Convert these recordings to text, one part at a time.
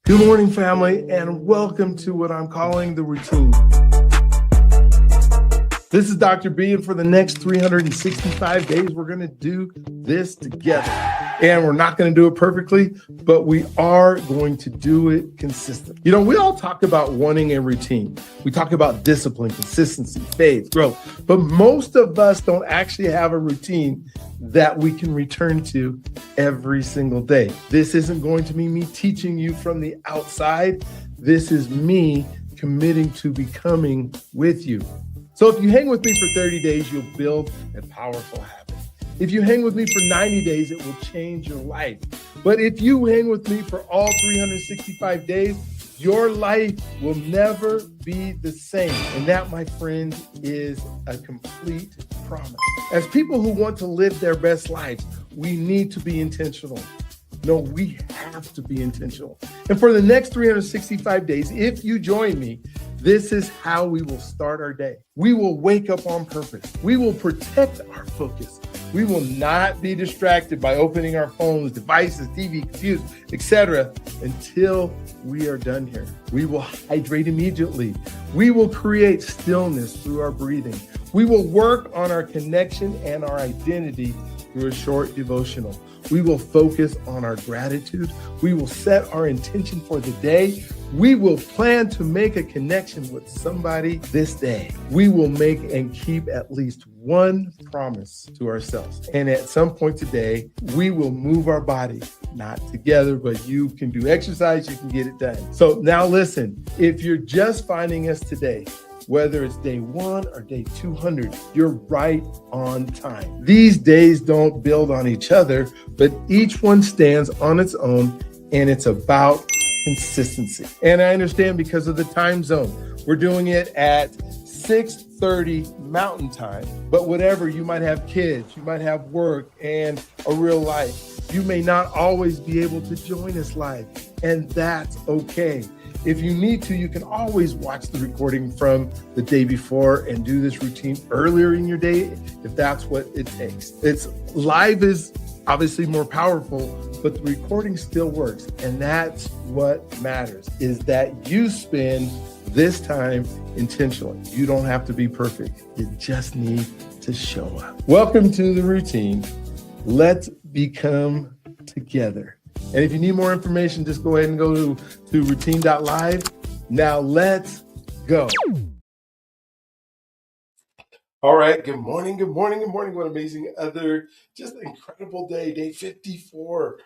Good morning, family, and welcome to what I'm calling the routine. This is Dr. B, and for the next 365 days, we're going to do this together. And we're not going to do it perfectly, but we are going to do it consistently. You know, we all talk about wanting a routine. We talk about discipline, consistency, faith, growth, but most of us don't actually have a routine that we can return to every single day. This isn't going to be me teaching you from the outside. This is me committing to becoming with you. So if you hang with me for 30 days, you'll build a powerful habit. If you hang with me for 90 days, it will change your life. But if you hang with me for all 365 days, your life will never be the same. And that, my friend, is a complete promise. As people who want to live their best lives, we need to be intentional. No, we have to be intentional. And for the next 365 days, if you join me, this is how we will start our day. We will wake up on purpose. We will protect our focus. We will not be distracted by opening our phones, devices, TV, computers, etc. until we are done here. We will hydrate immediately. We will create stillness through our breathing. We will work on our connection and our identity through a short devotional. We will focus on our gratitude. We will set our intention for the day. We will plan to make a connection with somebody this day. We will make and keep at least one promise to ourselves. And at some point today, we will move our body, not together, but you can do exercise, you can get it done. So now listen, if you're just finding us today, whether it's day 1 or day 200, you're right on time. These days don't build on each other, but each one stands on its own, and it's about consistency. And I understand because of the time zone, we're doing it at 6:30 Mountain Time, but whatever, you might have kids, you might have work and a real life. You may not always be able to join us live, and that's okay. If you need to, you can always watch the recording from the day before and do this routine earlier in your day if that's what it takes. It's live is obviously more powerful, but the recording still works. And that's what matters, is that you spend this time intentionally. You don't have to be perfect. You just need to show up. Welcome to the routine. Let's become together. And if you need more information, just go ahead and go to routine.live. Now let's go. All right. Good morning. Good morning. Good morning. What amazing just an incredible day. Day 54.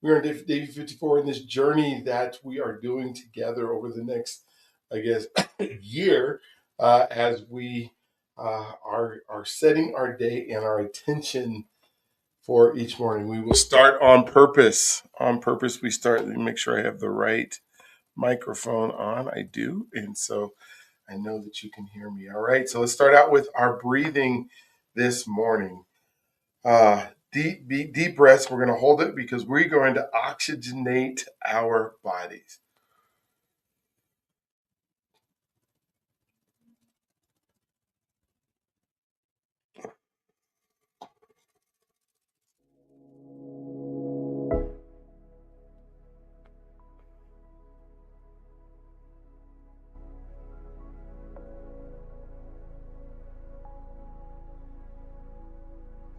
We're on day 54 in this journey that we are doing together over the next, year as we are setting our day and our attention for each morning. We will start on purpose. On purpose, we start. Let me make sure I have the right microphone on. I do. And so I know that you can hear me. All right. So let's start out with our breathing this morning. Deep breaths. We're going to hold it because we're going to oxygenate our bodies.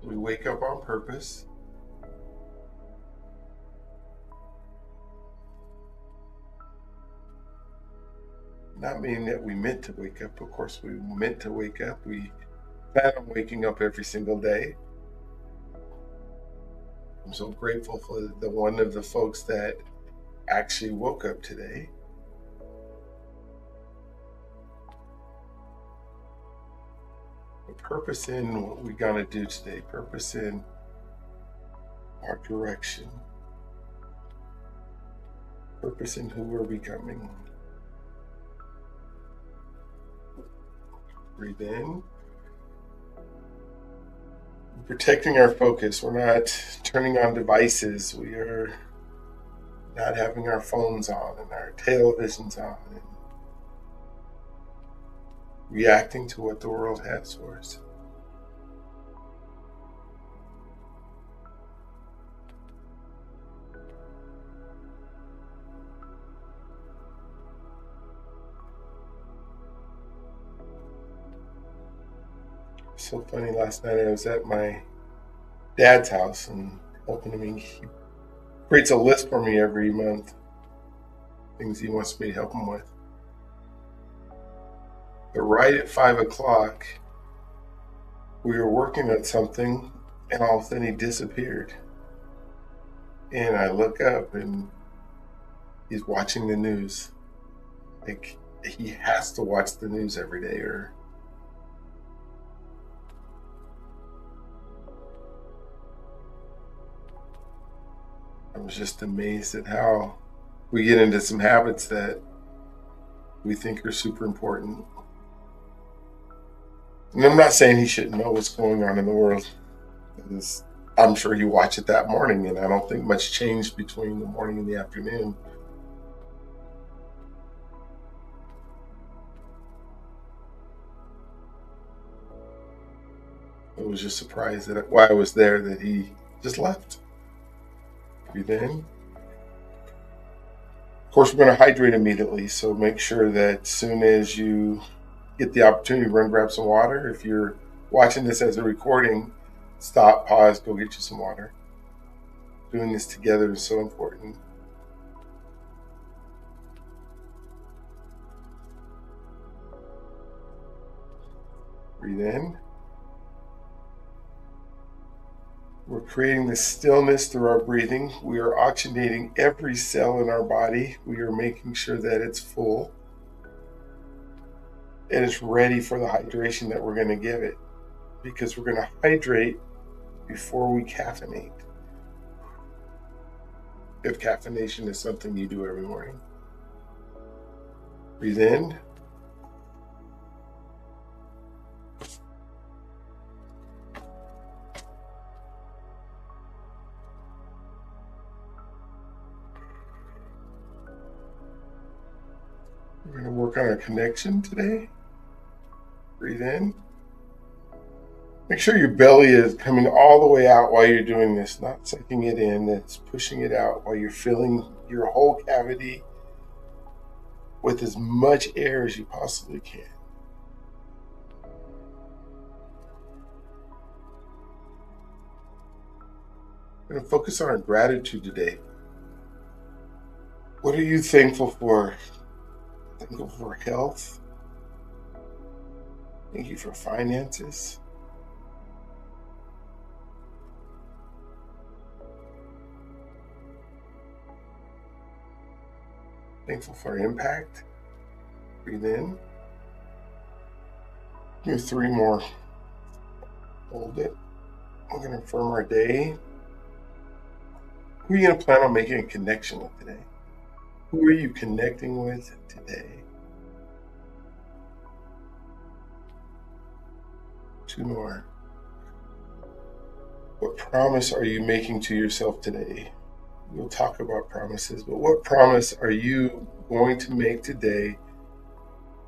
We wake up on purpose. Not meaning that we meant to wake up. Of course, we meant to wake up. We plan on waking up every single day. I'm so grateful for the one of the folks that actually woke up today. Purpose in what we're going to do today. Purpose in our direction. Purpose in who we're becoming. Breathe in. Protecting our focus. We're not turning on devices. We are not having our phones on and our televisions on and reacting to what the world has for us. so funny. Last night I was at my dad's house and helping him. He creates a list for me every month, things he wants me to help him with. But right at 5 o'clock, we were working on something, and all of a sudden he disappeared. And I look up, and he's watching the news. Like, he has to watch the news every day, or I was just amazed at how we get into some habits that we think are super important. And I'm not saying he shouldn't know what's going on in the world, because I'm sure he watched it that morning, and I don't think much changed between the morning and the afternoon. I was just surprised that while I was there that he just left. Breathe in. Of course, we're going to hydrate immediately, so make sure that as soon as you get the opportunity, run grab some water. If you're watching this as a recording, stop, pause, go get you some water. Doing this together is so important. Breathe in. We're creating this stillness through our breathing. We are oxygenating every cell in our body. We are making sure that it's full and it's ready for the hydration that we're going to give it, because we're going to hydrate before we caffeinate. If caffeination is something you do every morning. Breathe in. We're going to work on our connection today. Breathe in. Make sure your belly is coming all the way out while you're doing this, not sucking it in. It's pushing it out while you're filling your whole cavity with as much air as you possibly can. We're going to focus on our gratitude today. What are you thankful for? Thankful for health. Thank you for finances. Thankful for impact. Breathe in. Do 3 more. Hold it. We're going to affirm our day. Who are you going to plan on making a connection with today? Who are you connecting with today? 2 more. What promise are you making to yourself today? We'll talk about promises, but what promise are you going to make today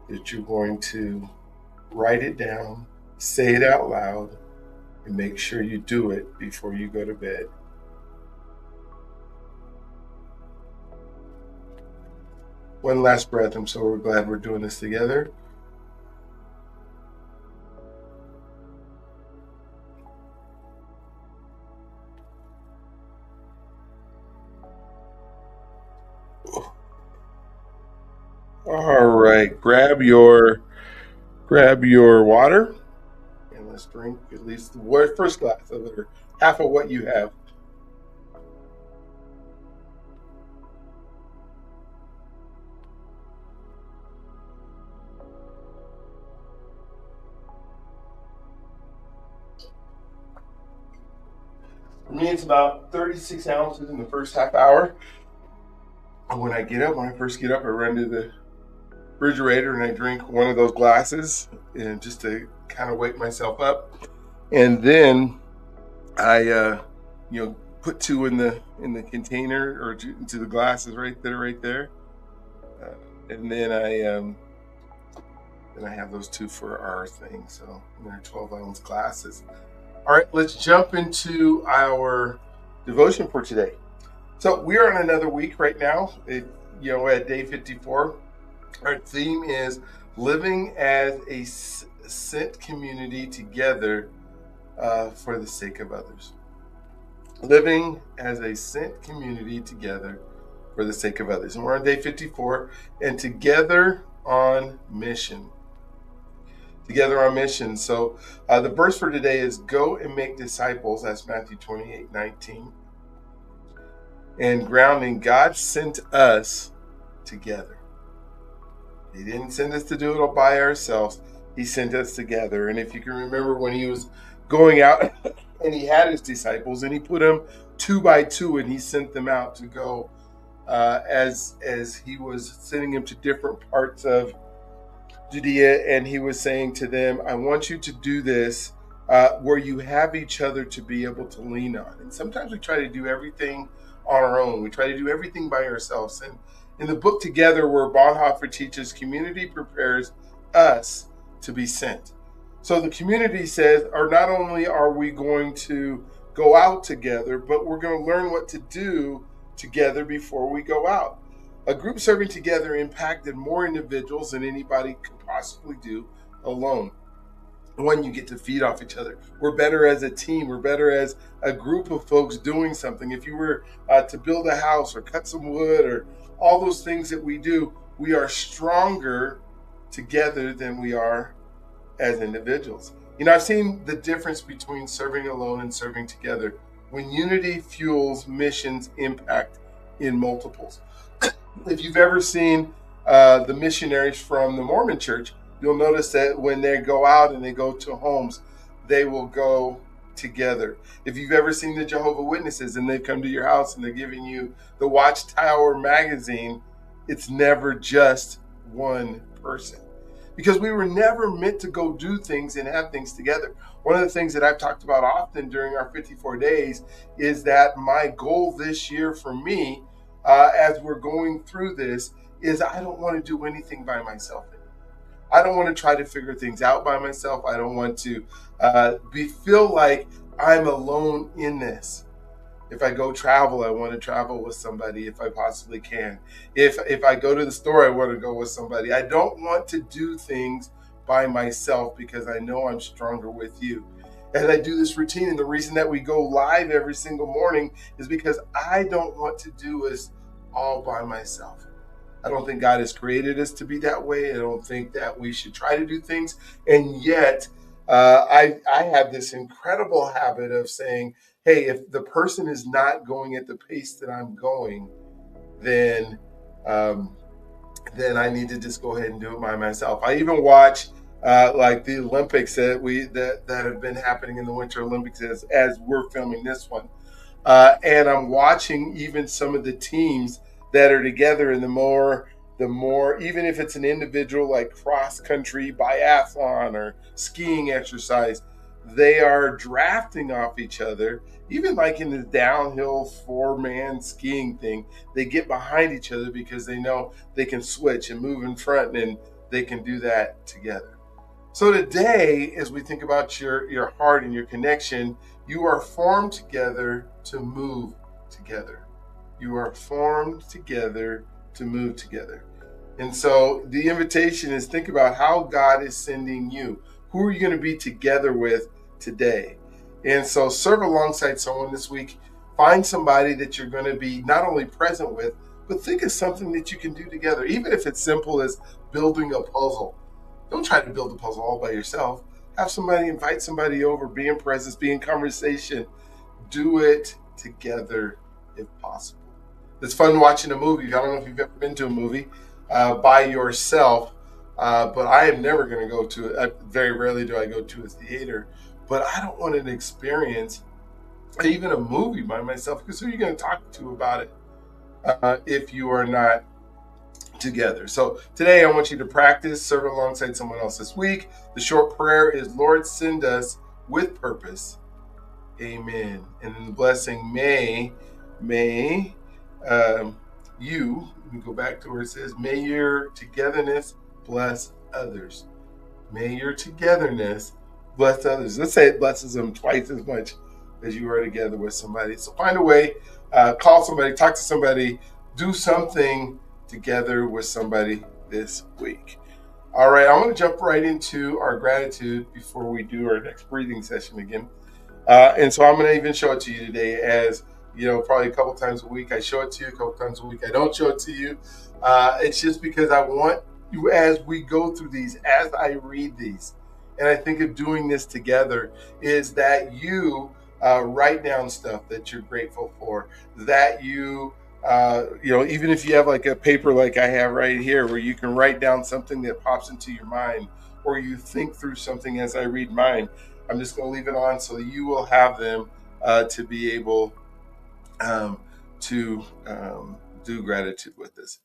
that you're going to write it down, say it out loud, and make sure you do it before you go to bed? One last breath. I'm so glad we're doing this together. All right, grab your water, and let's drink at least the first glass of it, or half of what you have. For me, it's about 36 ounces in the first half hour. And when I first get up, I run to the refrigerator and I drink one of those glasses, and just to kind of wake myself up. And then I put 2 in the container, or into the glasses right there. And then I have those 2 for our thing. So they're 12-ounce glasses. All right, let's jump into our devotion for today. So we are on another week right now. At day 54. Our theme is living as a sent community together for the sake of others. Living as a sent community together for the sake of others. And we're on day 54, and together on mission. Together on mission. So the verse for today is go and make disciples. That's Matthew 28:19. And grounding, God sent us together. He didn't send us to do it all by ourselves. He sent us together. And if you can remember when he was going out and he had his disciples and he put them 2 by 2 and he sent them out to go as he was sending them to different parts of Judea, and he was saying to them, I want you to do this where you have each other to be able to lean on. And sometimes we try to do everything on our own. We try to do everything by ourselves. And in the book Together, where Bonhoeffer teaches, community prepares us to be sent. So the community says, or not only are we going to go out together, but we're going to learn what to do together before we go out. A group serving together impacted more individuals than anybody could possibly do alone. One, you get to feed off each other. We're better as a team. We're better as a group of folks doing something. If you were to build a house or cut some wood or all those things that we do, we are stronger together than we are as individuals. You know, I've seen the difference between serving alone and serving together. When unity fuels missions impact in multiples. If you've ever seen the missionaries from the Mormon church, you'll notice that when they go out and they go to homes, they will go together. If you've ever seen the Jehovah's Witnesses and they've come to your house and they're giving you the Watchtower magazine, it's never just one person. Because we were never meant to go do things and have things together. One of the things that I've talked about often during our 54 days is that my goal this year for me, as we're going through this, is I don't want to do anything by myself anymore. I don't want to try to figure things out by myself. I don't want to feel like I'm alone in this. If I go travel, I want to travel with somebody if I possibly can. If I go to the store, I want to go with somebody. I don't want to do things by myself because I know I'm stronger with you. And I do this routine, and the reason that we go live every single morning is because I don't want to do this all by myself. I don't think God has created us to be that way. I don't think that we should try to do things. And yet, I have this incredible habit of saying, hey, if the person is not going at the pace that I'm going, then I need to just go ahead and do it by myself. I even watch like the Olympics that have been happening in the Winter Olympics as we're filming this one. And I'm watching even some of the teams that are together, and the more, even if it's an individual like cross country, biathlon, or skiing exercise, they are drafting off each other. Even like in the downhill 4-man skiing thing, they get behind each other because they know they can switch and move in front, and they can do that together. So today, as we think about your heart and your connection, you are formed together to move together. You are formed together to move together. And so the invitation is, think about how God is sending you. Who are you going to be together with today? And so serve alongside someone this week. Find somebody that you're going to be not only present with, but think of something that you can do together, even if it's simple as building a puzzle. Don't try to build a puzzle all by yourself. Have somebody, invite somebody over, be in presence, be in conversation. Do it together if possible. It's fun watching a movie. I don't know if you've ever been to a movie by yourself, but I am never going to go to it. Very rarely do I go to a theater, but I don't want to experience even a movie by myself, because who are you going to talk to about it if you are not together? So today I want you to practice serving alongside someone else this week. The short prayer is, Lord, send us with purpose. Amen. And then the blessing, may you, let me go back to where it says, may your togetherness bless others. May your togetherness bless others. Let's say it blesses them twice as much as you are together with somebody. So find a way, call somebody, talk to somebody, do something together with somebody this week. All right, I'm going to jump right into our gratitude before we do our next breathing session again. And so I'm going to even show it to you today as, probably a couple times a week. I show it to you a couple times a week. I don't show it to you. It's just because I want you, as we go through these, as I read these, and I think of doing this together, is that you write down stuff that you're grateful for, that even if you have like a paper like I have right here, where you can write down something that pops into your mind, or you think through something as I read mine. I'm just going to leave it on so you will have them to be able um, to do gratitude with us.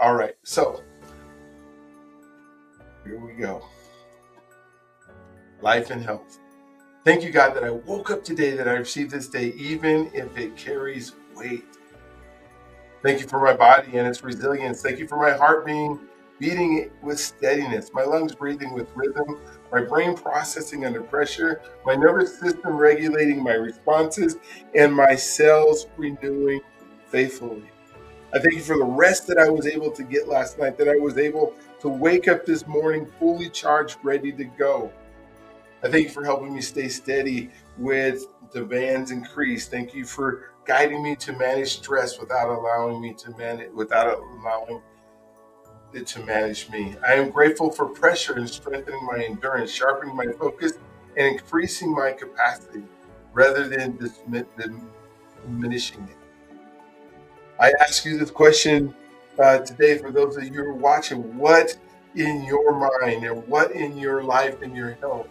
All right, so here we go. Life and health. Thank you, God, that I woke up today, that I received this day, even if it carries weight. Thank you for my body and its resilience. Thank you for my heart beating with steadiness, my lungs breathing with rhythm, my brain processing under pressure, my nervous system regulating my responses, and my cells renewing faithfully. I thank you for the rest that I was able to get last night, that I was able to wake up this morning fully charged, ready to go. I thank you for helping me stay steady with demands increase. Thank you for guiding me to manage stress without allowing it to manage me. I am grateful for pressure and strengthening my endurance, sharpening my focus, and increasing my capacity rather than diminishing it. I ask you this question today for those of you who are watching: what in your mind and what in your life and your health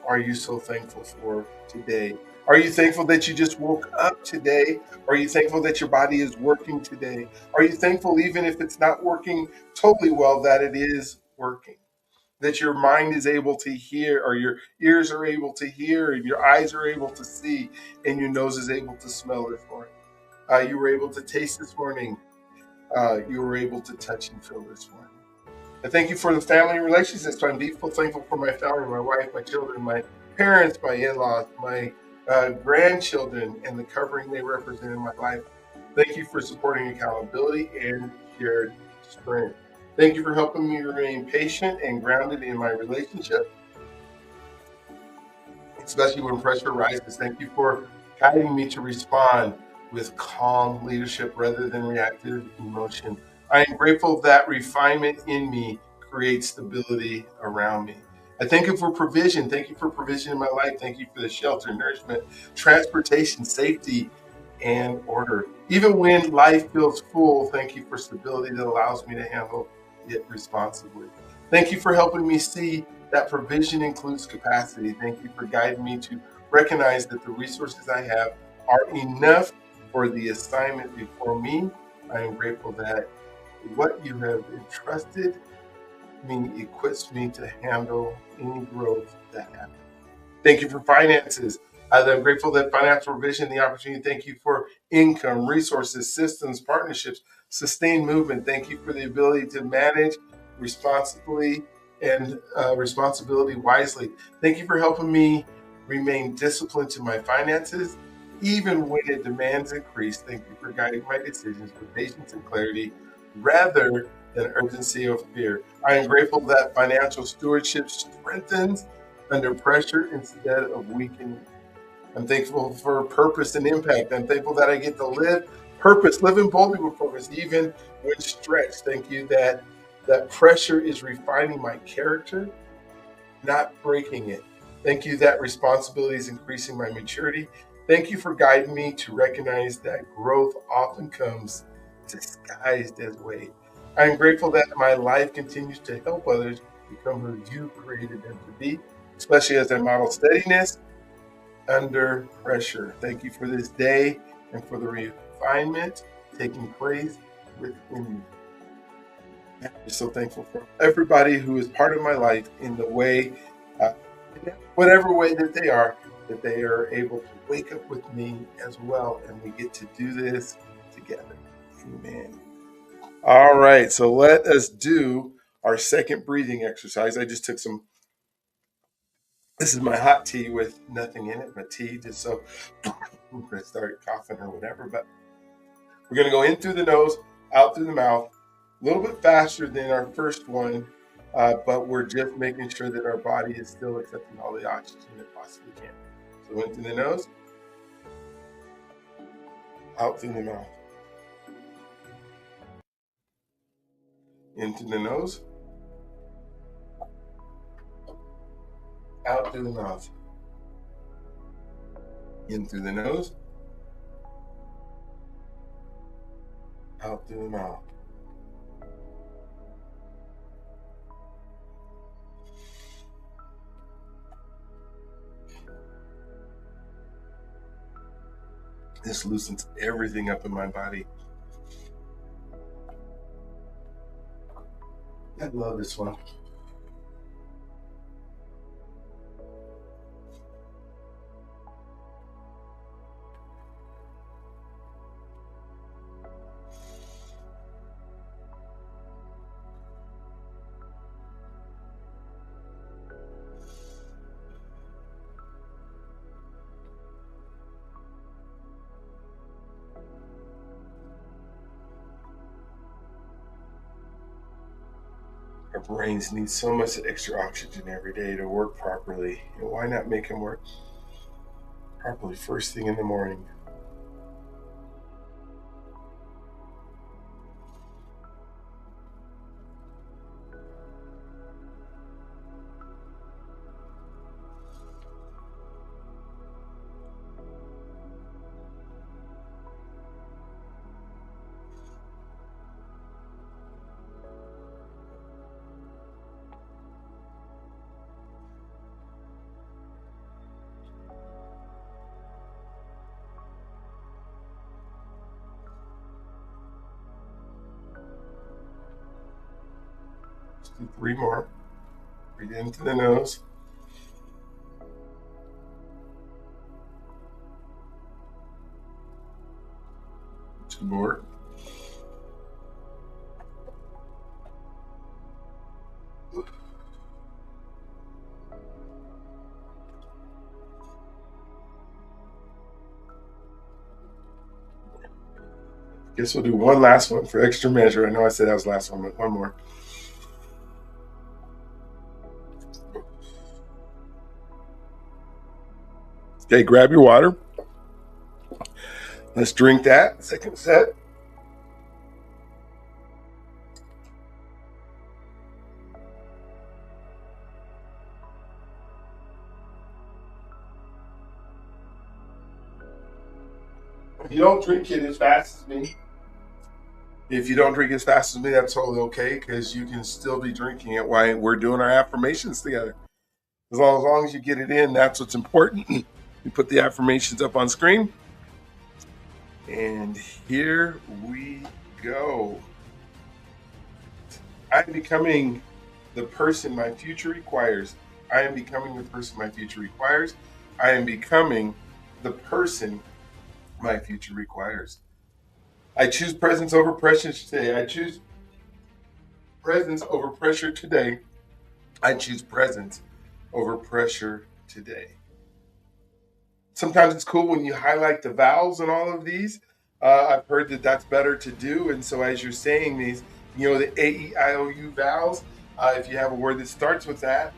are you so thankful for today? Are you thankful that you just woke up today? Are you thankful that your body is working today? Are you thankful, even if it's not working totally well, that it is working? That your mind is able to hear, or your ears are able to hear, and your eyes are able to see, and your nose is able to smell this morning. You were able to taste this morning. You were able to touch and feel this morning. I thank you for the family relationships. I'm deeply thankful for my family, my wife, my children, my parents, my in-laws, my grandchildren, and the covering they represent in my life. Thank you for supporting accountability and shared strength. Thank you for helping me remain patient and grounded in my relationship, especially when pressure rises. Thank you for guiding me to respond with calm leadership rather than reactive emotion. I am grateful that refinement in me creates stability around me. I thank you for provision. Thank you for provision in my life. Thank you for the shelter, nourishment, transportation, safety, and order. Even when life feels full, thank you for stability that allows me to handle it responsibly. Thank you for helping me see that provision includes capacity. Thank you for guiding me to recognize that the resources I have are enough for the assignment before me. I am grateful that what you have entrusted me equips me to handle any growth that happens. Thank you for finances. I'm grateful that financial provision, the opportunity. Thank you for income, resources, systems, partnerships, sustained movement. Thank you for the ability to manage responsibly and responsibility wisely. Thank you for helping me remain disciplined to my finances, even when it demands increase. Thank you for guiding my decisions with patience and clarity rather than urgency or fear. I am grateful that financial stewardship strengthens under pressure instead of weakening. I'm thankful for purpose and impact. I'm thankful that I get to live purpose, living boldly with purpose, even when stretched. Thank you that pressure is refining my character, not breaking it. Thank you that responsibility is increasing my maturity. Thank you for guiding me to recognize that growth often comes disguised as weight. I am grateful that my life continues to help others become who you created them to be, especially as I model steadiness under pressure. Thank you for this day and for the refinement taking place within me. I'm so thankful for everybody who is part of my life in the way, uh, in whatever way that they are able to wake up with me as well, and we get to do this together. Amen. All right, so let us do our second breathing exercise. I just took some. This is my hot tea with nothing in it, my tea, just so I'm going to start coughing or whatever. But we're going to go in through the nose, out through the mouth, a little bit faster than our first one, but we're just making sure that our body is still accepting all the oxygen it possibly can. So in through the nose, out through the mouth. In through the nose, out through the mouth. In through the nose, out through the mouth. This loosens everything up in my body. I love this one. Our brains need so much extra oxygen every day to work properly. And why not make them work properly first thing in the morning? Let's do 3 more. Breathe into the nose. 2 more. Guess we'll do one last one for extra measure. I know I said that was the last one, but one more. Okay, grab your water. Let's drink that. Second set. If you don't drink it as fast as me, that's totally okay, because you can still be drinking it while we're doing our affirmations together. As long as you get it in, that's what's important. We put the affirmations up on screen. And here we go. I'm becoming the person my future requires. I am becoming the person my future requires. I am becoming the person my future requires. I choose presence over pressure today. I choose presence over pressure today. I choose presence over pressure today. Sometimes it's cool when you highlight the vowels in all of these. I've heard that that's better to do. And so as you're saying these, the A-E-I-O-U vowels, if you have a word that starts with that,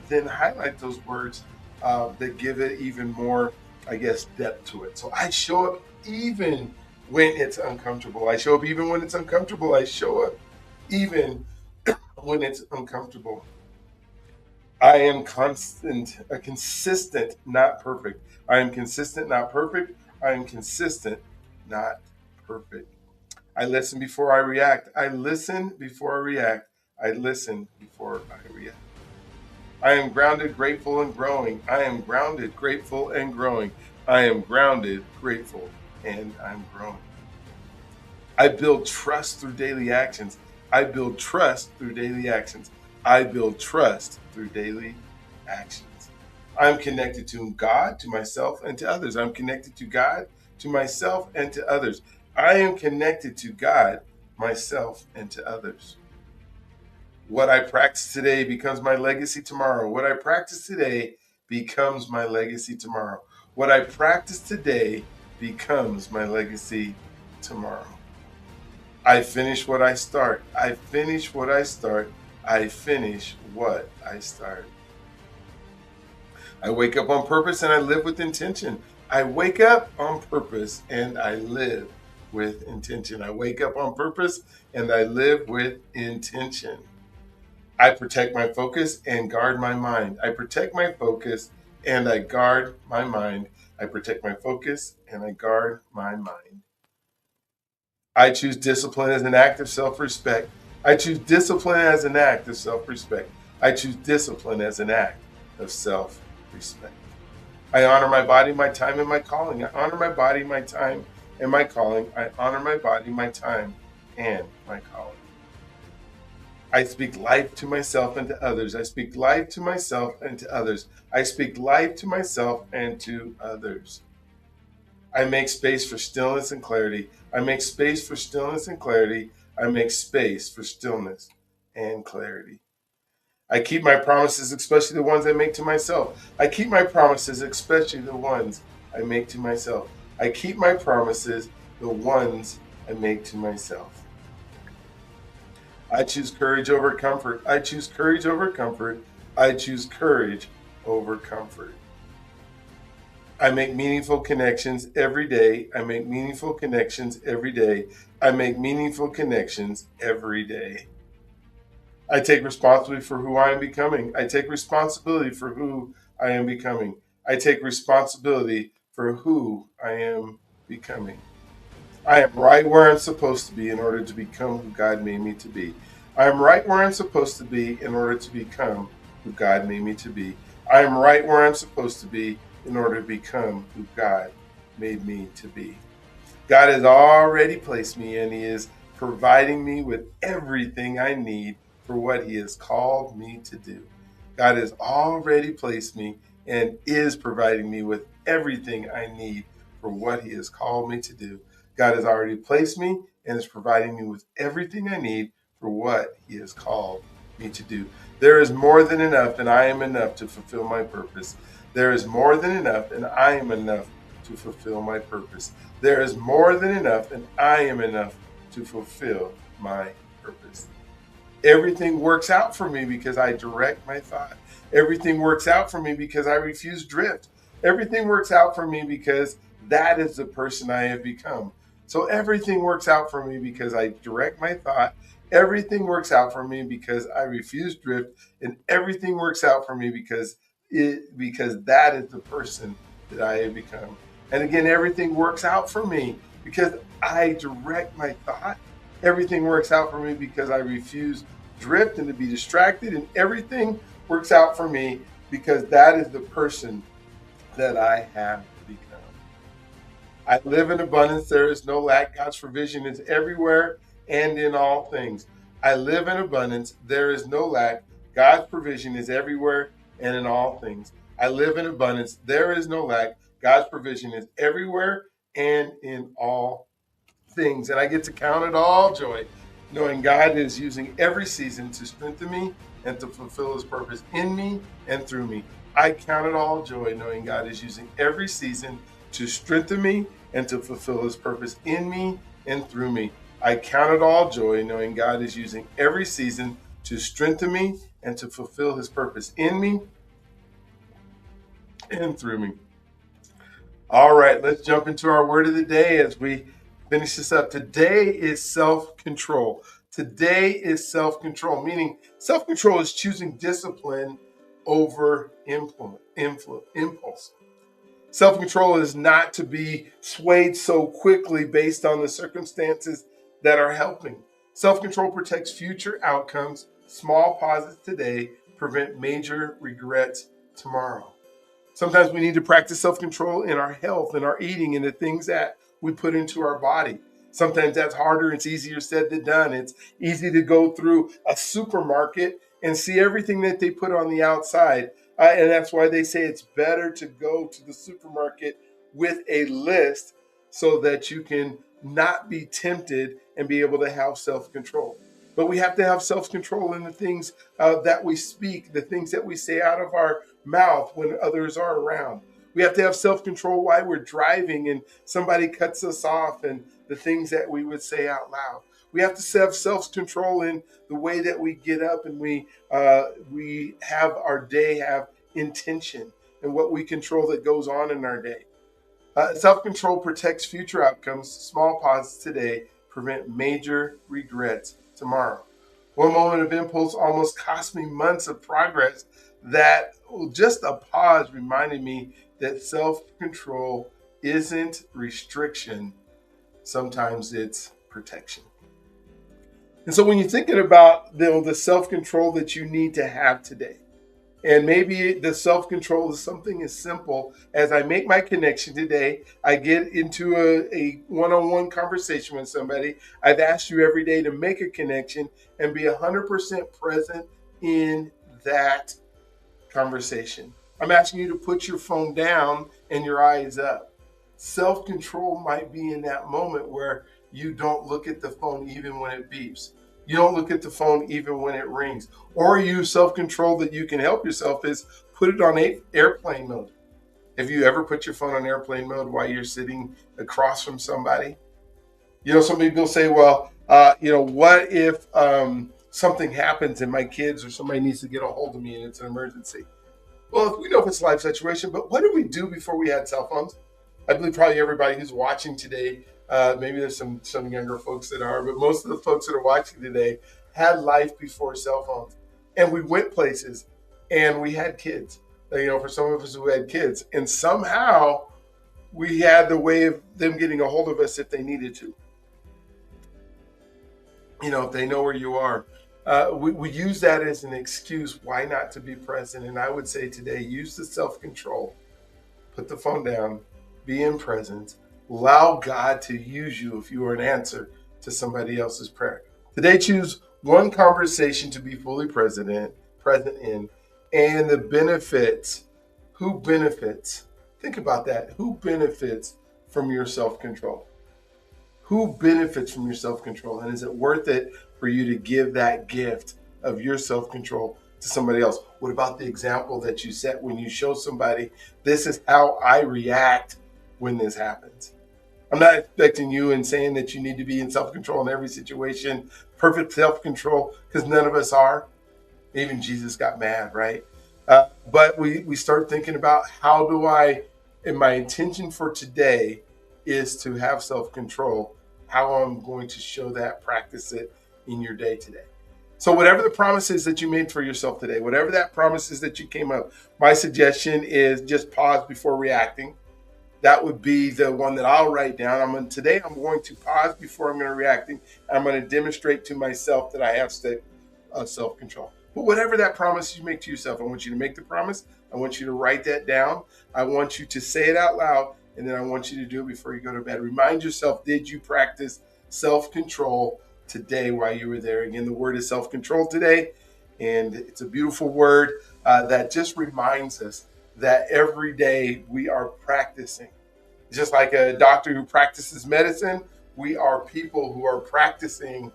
then highlight those words that give it even more, I guess, depth to it. So I show up even when it's uncomfortable. I show up even when it's uncomfortable. I show up even when it's uncomfortable. I am consistent, not perfect. I am consistent, not perfect. I am consistent, not perfect. I listen before I react. I listen before I react. I listen before I react. I am grounded, grateful, and growing. I am grounded, grateful, and growing. I am grounded, grateful, and I'm growing. I build trust through daily actions. I build trust through daily actions. I build trust through daily actions. I'm connected to God, to myself, and to others. I'm connected to God, to myself, and to others. I am connected to God, myself, and to others. What I practice today becomes my legacy tomorrow. What I practice today becomes my legacy tomorrow. What I practice today becomes my legacy tomorrow. I finish what I start. I finish what I start. I finish what I start. I wake up on purpose and I live with intention. I wake up on purpose and I live with intention. I wake up on purpose and I live with intention. I protect my focus and guard my mind. I protect my focus and I guard my mind. I protect my focus and I guard my mind. I choose discipline as an act of self respect. I choose discipline as an act of self respect. I choose discipline as an act of self respect. I honor my body, my time, and my calling. I honor my body, my time, and my calling. I honor my body, my time, and my calling. I speak life to myself and to others. I speak life to myself and to others. I speak life to myself and to others. I make space for stillness and clarity. I make space for stillness and clarity. I make space for stillness and clarity. I keep my promises, especially the ones I make to myself. I keep my promises, especially the ones I make to myself. I keep my promises, the ones I make to myself. I choose courage over comfort. I choose courage over comfort. I choose courage over comfort. I make meaningful connections every day. I make meaningful connections every day. I make meaningful connections every day. I take responsibility for who I am becoming. I take responsibility for who I am becoming. I take responsibility for who I am becoming. I am right where I'm supposed to be in order to become who God made me to be. I am right where I'm supposed to be in order to become who God made me to be. I am right where I'm supposed to be in order to become who God made me to be. God has already placed me and He is providing me with everything I need for what He has called me to do. God has already placed me and is providing me with everything I need for what He has called me to do. God has already placed me and is providing me with everything I need for what He has called me to do. There is more than enough, and I am enough to fulfill my purpose. There is more than enough, and I am enough to fulfill my purpose. There is more than enough, and I am enough to fulfill my purpose. Everything works out for me because I direct my thought. Everything works out for me because I refuse drift. Everything works out for me because that is the person I have become. So everything works out for me because I direct my thought. Everything works out for me because I refuse drift, and everything works out for me because that is the person that I have become. And again, everything works out for me because I direct my thought. Everything works out for me because I refuse drift and to be distracted, and everything works out for me because that is the person that I have become. I live in abundance. There is no lack. God's provision is everywhere and in all things. I live in abundance. There is no lack. God's provision is everywhere and in all things. I live in abundance. There is no lack. God's provision is everywhere and in all things. And I get to count it all joy, knowing God is using every season to strengthen me and to fulfill His purpose in me and through me. I count it all joy, knowing God is using every season to strengthen me and to fulfill His purpose in me and through me. I count it all joy, knowing God is using every season to strengthen me and to fulfill His purpose in me and through me. All right, let's jump into our word of the day as we finish this up. Today is self control. Today is self control, meaning self control is choosing discipline over impulse. Self control is not to be swayed so quickly based on the circumstances that are helping. Self control protects future outcomes. Small pauses today prevent major regrets tomorrow. Sometimes we need to practice self control in our health, in our eating, in the things that we put into our body. Sometimes that's harder. It's easier said than done. It's easy to go through a supermarket and see everything that they put on the outside. And that's why they say it's better to go to the supermarket with a list so that you can not be tempted and be able to have self control. But we have to have self control in the things that we speak, the things that we say out of our mouth when others are around. We have to have self control while we're driving and somebody cuts us off and the things that we would say out loud. We have to have self-control in the way that we get up and we have our day have intention and what we control that goes on in our day. Self control protects future outcomes. Small pauses today prevent major regrets tomorrow. One moment of impulse almost cost me months of progress. That just a pause reminded me that self control isn't restriction, sometimes it's protection. And so when you're thinking about the self control that you need to have today, and maybe the self control is something as simple as I make my connection today. I get into a one on one conversation with somebody. I've asked you every day to make a connection and be 100% present in that conversation. I'm asking you to put your phone down and your eyes up. Self control might be in that moment where you don't look at the phone even when it beeps. You don't look at the phone even when it rings. Or you self control that you can help yourself is put it on airplane mode. Have you ever put your phone on airplane mode while you're sitting across from somebody? Some people say, well, what if something happens and my kids or somebody needs to get a hold of me and it's an emergency? Well, we know if it's a life situation, but what did we do before we had cell phones? I believe probably everybody who's watching today, maybe there's some younger folks that are, but most of the folks that are watching today had life before cell phones, and we went places, and we had kids. For some of us who had kids, and somehow we had the way of them getting a hold of us if they needed to. If they know where you are. We use that as an excuse why not to be present. And I would say today, use the self control, put the phone down, be in presence, allow God to use you if you are an answer to somebody else's prayer. Today, choose one conversation to be fully present in, and the benefits. Who benefits? Think about that. Who benefits from your self control? Who benefits from your self control? And is it worth it for you to give that gift of your self control to somebody else? What about the example that you set when you show somebody, this is how I react when this happens? I'm not expecting you and saying that you need to be in self control in every situation, perfect self control, because none of us are. Even Jesus got mad, right? But we start thinking about how do I, and my intention for today is to have self control, how I'm going to show that, practice it in your day today. So, whatever the promise is that you made for yourself today, whatever that promise is that you came up, my suggestion is just pause before reacting. That would be the one that I'll write down. Today I'm going to pause before I'm going to reacting. I'm going to demonstrate to myself that I have self control. But whatever that promise you make to yourself, I want you to make the promise. I want you to write that down. I want you to say it out loud, and then I want you to do it before you go to bed. Remind yourself: did you practice self control today while you were there? Again, the word is self control today, and it's a beautiful word that just reminds us that every day we are practicing. Just like a doctor who practices medicine, we are people who are practicing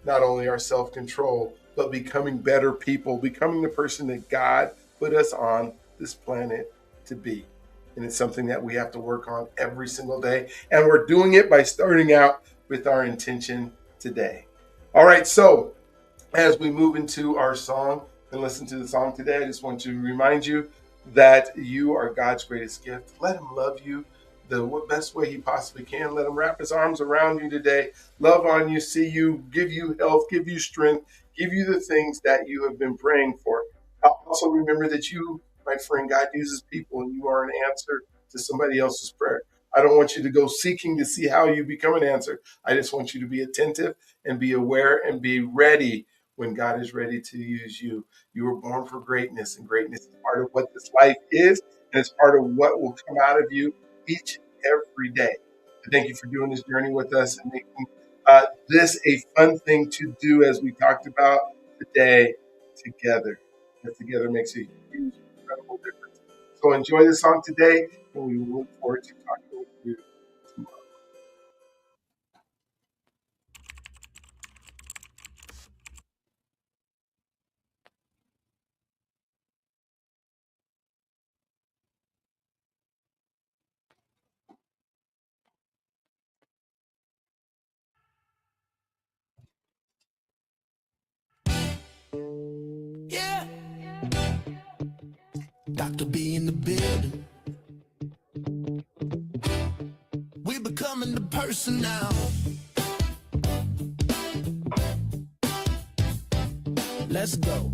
not only our self control, but becoming better people, becoming the person that God put us on this planet to be. And it's something that we have to work on every single day. And we're doing it by starting out with our intention today. All right, so as we move into our song and listen to the song today, I just want to remind you that you are God's greatest gift. Let Him love you the best way He possibly can. Let Him wrap His arms around you today, love on you, see you, give you health, give you strength, give you the things that you have been praying for. Also remember that you, my friend, God uses people and you are an answer to somebody else's prayer. I don't want you to go seeking to see how you become an answer. I just want you to be attentive and be aware and be ready when God is ready to use you. You were born for greatness, and greatness is part of what this life is, and it's part of what will come out of you each and every day. I thank you for doing this journey with us and making this a fun thing to do as we talked about today together. That together makes a huge, incredible difference. So enjoy the song today, and we look forward to talking with you tomorrow. Yeah. Dr.B in the building. We're becoming the person now. Let's go.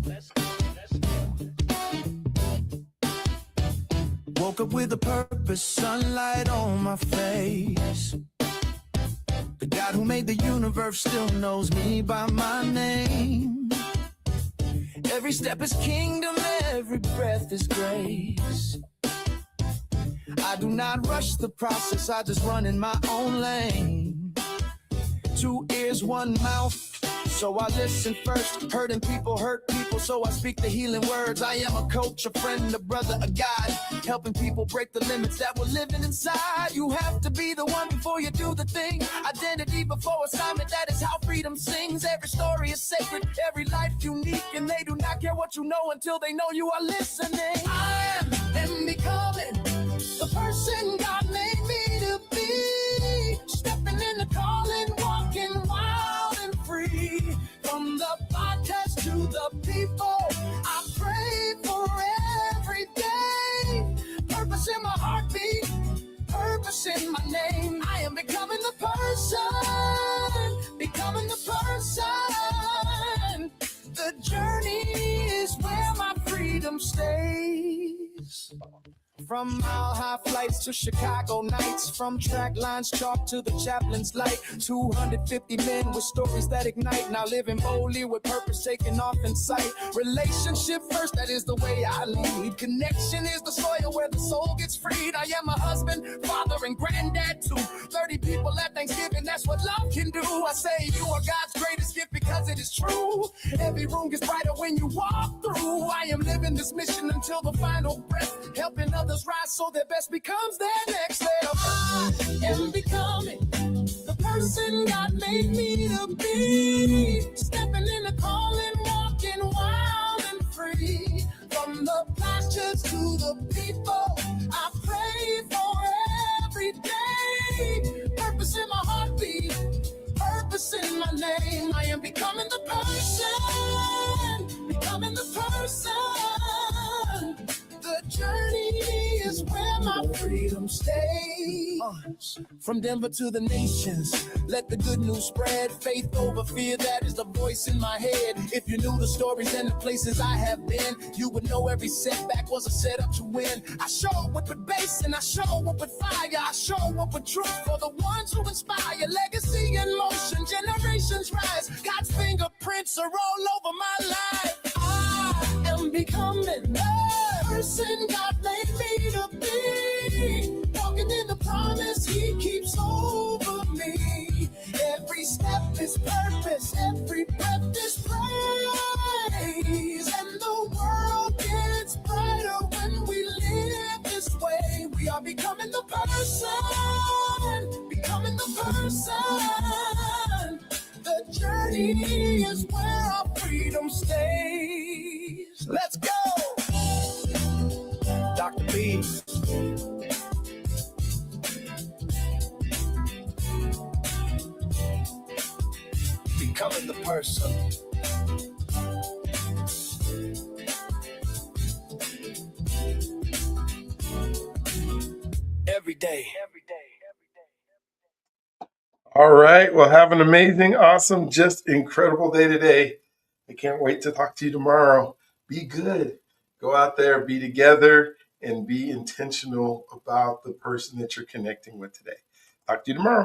Woke up with a purpose, sunlight on my face. The God who made the universe still knows me by my name. Every step is kingdom, every breath is grace. I do not rush the process, I just run in my own lane. 2 ears, 1 mouth, so I listen first. Hurting people hurt people, so I speak the healing words. I am a coach, a friend, a brother, a guide, helping people break the limits that were living inside. You have to be the one before you do the thing. Identity before assignment, that is how freedom sings. Every story is sacred, every life unique, and they do not care what you know until they know you are listening. I am becoming the person God made me to be. Stepping in the calling, walking wild and free. From the podcast to the people, I pray for every day. Purpose in my heartbeat, purpose in my name. I am becoming the person, becoming the person. The journey is where my freedom stays. From mile-high flights to Chicago nights, from track lines chalk to the chaplain's light. 250 men with stories that ignite, now living boldly with purpose taking off in sight. Relationship first, that is the way I lead. Connection is the soil where the soul gets freed. I am a husband, father, and granddad too. 30 people at Thanksgiving, that's what love can do. I say you are God's greatest gift because it is true. Every room gets brighter when you walk through. I am living this mission until the final breath, helping others rise so their best becomes their next level. I am becoming the person God made me to be. Stepping in the calling, walking wild and free. From the pastures to the people, I pray for every day. Purpose in my heartbeat, purpose in my name. I am becoming the person, becoming the person. The journey is where my freedom stays. From Denver to the nations, let the good news spread. Faith over fear, that is the voice in my head. If you knew the stories and the places I have been, you would know every setback was a setup to win. I show up with bass and I show up with fire. I show up with truth for the ones who inspire. Legacy in motion, generations rise. God's fingerprints are all over my life. I am becoming the person God made me to be. Walking in the promise He keeps over me. Every step is purpose, every breath is praise. And the world gets brighter when we live this way. We are becoming the person, becoming the person. The journey is where our freedom stays. Let's go! Dr.B. Becoming the person. Every day. All right. Well, have an amazing, awesome, just incredible day today. I can't wait to talk to you tomorrow. Be good. Go out there, be together, and be intentional about the person that you're connecting with today. Talk to you tomorrow.